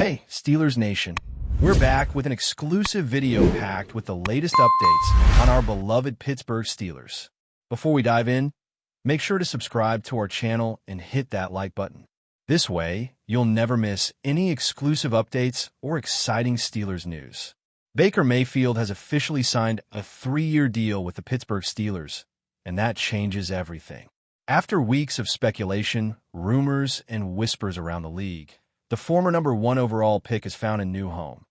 Hey, Steelers Nation. We're back with an exclusive video packed with the latest updates on our beloved Pittsburgh Steelers. Before we dive in, make sure to subscribe to our channel and hit that like button. This way, you'll never miss any exclusive updates or exciting Steelers news. Baker Mayfield has officially signed a 3-year deal with the Pittsburgh Steelers, and that changes everything. After weeks of speculation, rumors, and whispers around the league, the former number 1 overall pick has found a new home.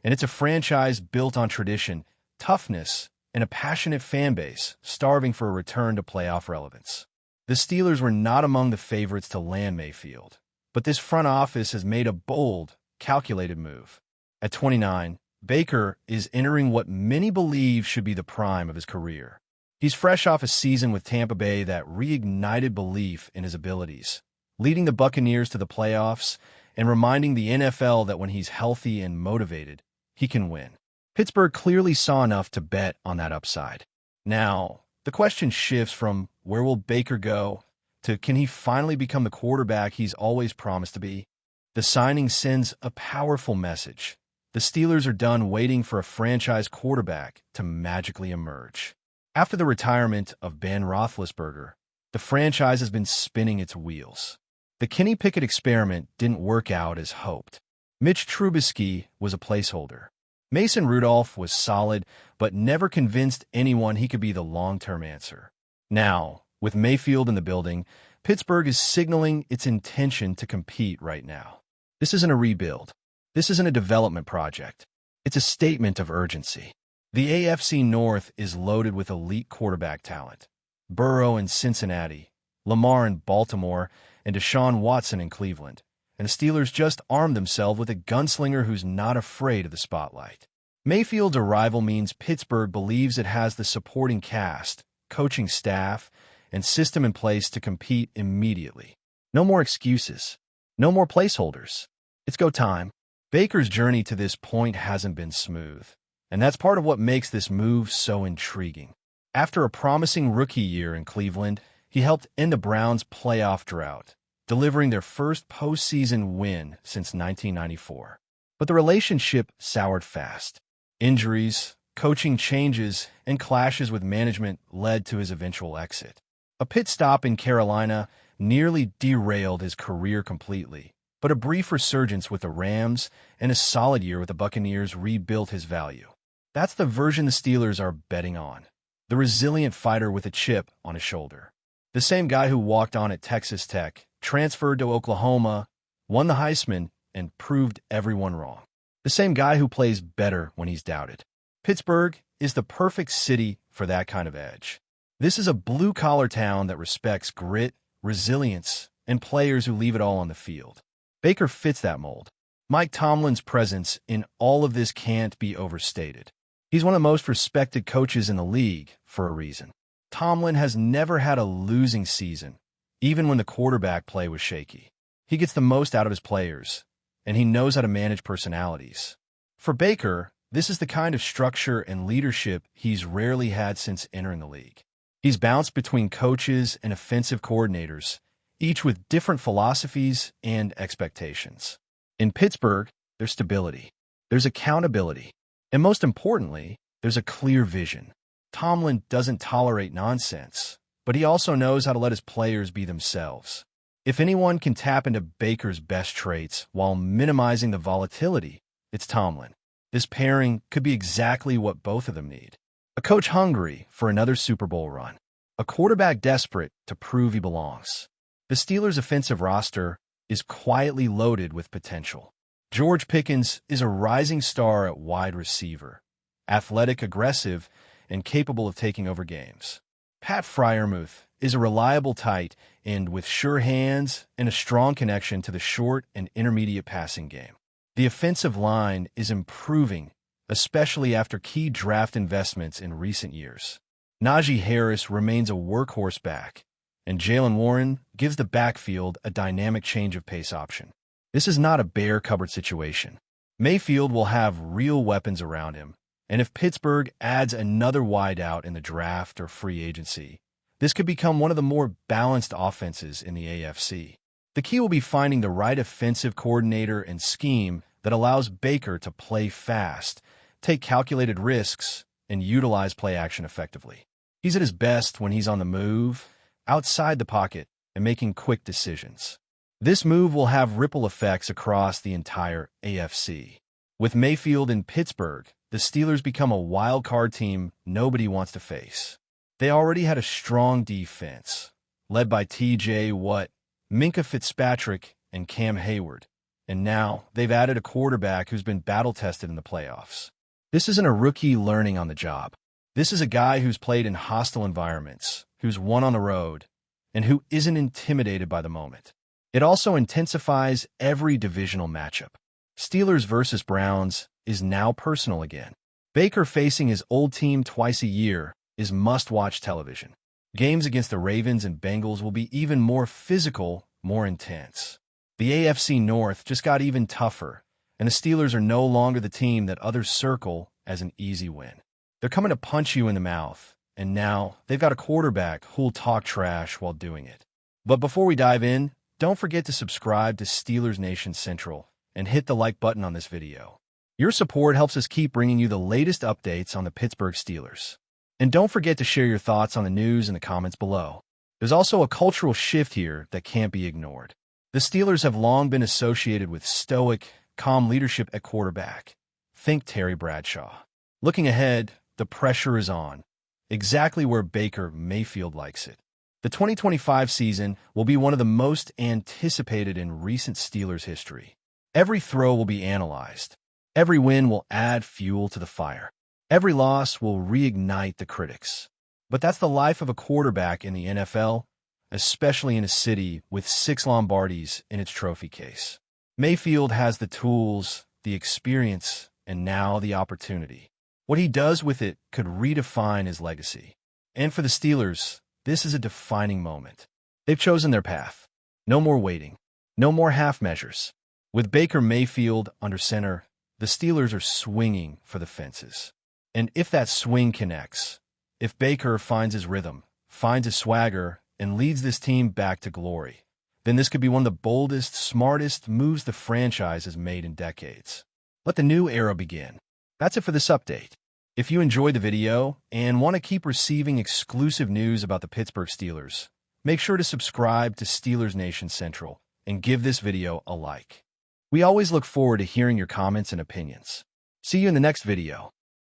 And it's a franchise built on tradition, toughness, and a passionate fan base starving for a return to playoff relevance. The Steelers were not among the favorites to land Mayfield, but this front office has made a bold, calculated move. At 29, Baker is entering what many believe should be the prime of his career. He's fresh off a season with Tampa Bay that reignited belief in his abilities, leading the Buccaneers to the playoffs and reminding the NFL that when he's healthy and motivated, he can win. Pittsburgh clearly saw enough to bet on that upside. Now, the question shifts from where will Baker go to can he finally become the quarterback he's always promised to be? The signing sends a powerful message. The Steelers are done waiting for a franchise quarterback to magically emerge. After the retirement of Ben Roethlisberger, the franchise has been spinning its wheels. The Kenny Pickett experiment didn't work out as hoped. Mitch Trubisky was a placeholder. Mason Rudolph was solid, but never convinced anyone he could be the long-term answer. Now, with Mayfield in the building, Pittsburgh is signaling its intention to compete right now. This isn't a rebuild. This isn't a development project. It's a statement of urgency. The AFC North is loaded with elite quarterback talent. Burrow in Cincinnati, Lamar in Baltimore, and Deshaun Watson in Cleveland. And the Steelers just armed themselves with a gunslinger who's not afraid of the spotlight. Mayfield's arrival means Pittsburgh believes it has the supporting cast, coaching staff, and system in place to compete immediately. No more excuses. No more placeholders. It's go time. Baker's journey to this point hasn't been smooth, and that's part of what makes this move so intriguing. After a promising rookie year in Cleveland, he helped end the Browns' playoff drought, delivering their first postseason win since 1994. But the relationship soured fast. Injuries, coaching changes, and clashes with management led to his eventual exit. A pit stop in Carolina nearly derailed his career completely, but a brief resurgence with the Rams and a solid year with the Buccaneers rebuilt his value. That's the version the Steelers are betting on. The resilient fighter with a chip on his shoulder. The same guy who walked on at Texas Tech, transferred to Oklahoma, won the Heisman, and proved everyone wrong. The same guy who plays better when he's doubted. Pittsburgh is the perfect city for that kind of edge. This is a blue-collar town that respects grit, resilience, and players who leave it all on the field. Baker fits that mold. Mike Tomlin's presence in all of this can't be overstated. He's one of the most respected coaches in the league for a reason. Tomlin has never had a losing season, even when the quarterback play was shaky. He gets the most out of his players, and he knows how to manage personalities. For Baker, this is the kind of structure and leadership he's rarely had since entering the league. He's bounced between coaches and offensive coordinators, each with different philosophies and expectations. In Pittsburgh, there's stability, there's accountability, and most importantly, there's a clear vision. Tomlin doesn't tolerate nonsense, but he also knows how to let his players be themselves. If anyone can tap into Baker's best traits while minimizing the volatility, it's Tomlin. This pairing could be exactly what both of them need. A coach hungry for another Super Bowl run. A quarterback desperate to prove he belongs. The Steelers' offensive roster is quietly loaded with potential. George Pickens is a rising star at wide receiver, athletic, aggressive, and capable of taking over games. Pat Freiermuth is a reliable tight end with sure hands and a strong connection to the short and intermediate passing game. The offensive line is improving, especially after key draft investments in recent years. Najee Harris remains a workhorse back, and Jaylen Warren gives the backfield a dynamic change of pace option. This is not a bare cupboard situation. Mayfield will have real weapons around him, and if Pittsburgh adds another wideout in the draft or free agency, this could become one of the more balanced offenses in the AFC. The key will be finding the right offensive coordinator and scheme that allows Baker to play fast, take calculated risks, and utilize play action effectively. He's at his best when he's on the move, outside the pocket, and making quick decisions. This move will have ripple effects across the entire AFC. With Mayfield in Pittsburgh, the Steelers become a wild card team nobody wants to face. They already had a strong defense, led by T.J. Watt, Minka Fitzpatrick, and Cam Hayward. And now they've added a quarterback who's been battle-tested in the playoffs. This isn't a rookie learning on the job. This is a guy who's played in hostile environments, who's won on the road, and who isn't intimidated by the moment. It also intensifies every divisional matchup. Steelers versus Browns is now personal again. Baker facing his old team twice a year is must-watch television. Games against the Ravens and Bengals will be even more physical, more intense. The AFC North just got even tougher, and the Steelers are no longer the team that others circle as an easy win. They're coming to punch you in the mouth, and now they've got a quarterback who'll talk trash while doing it. But before we dive in, don't forget to subscribe to Steelers Nation Central and hit the like button on this video. Your support helps us keep bringing you the latest updates on the Pittsburgh Steelers. And don't forget to share your thoughts on the news in the comments below. There's also a cultural shift here that can't be ignored. The Steelers have long been associated with stoic, calm leadership at quarterback. Think Terry Bradshaw. Looking ahead, the pressure is on, exactly where Baker Mayfield likes it. The 2025 season will be one of the most anticipated in recent Steelers history. Every throw will be analyzed. Every win will add fuel to the fire. Every loss will reignite the critics. But that's the life of a quarterback in the NFL, especially in a city with 6 Lombardies in its trophy case. Mayfield has the tools, the experience, and now the opportunity. What he does with it could redefine his legacy. And for the Steelers, this is a defining moment. They've chosen their path. No more waiting. No more half measures. With Baker Mayfield under center, the Steelers are swinging for the fences. And if that swing connects, if Baker finds his rhythm, finds his swagger, and leads this team back to glory, then this could be one of the boldest, smartest moves the franchise has made in decades. Let the new era begin. That's it for this update. If you enjoyed the video and want to keep receiving exclusive news about the Pittsburgh Steelers, make sure to subscribe to Steelers Nation Central and give this video a like. We always look forward to hearing your comments and opinions. See you in the next video.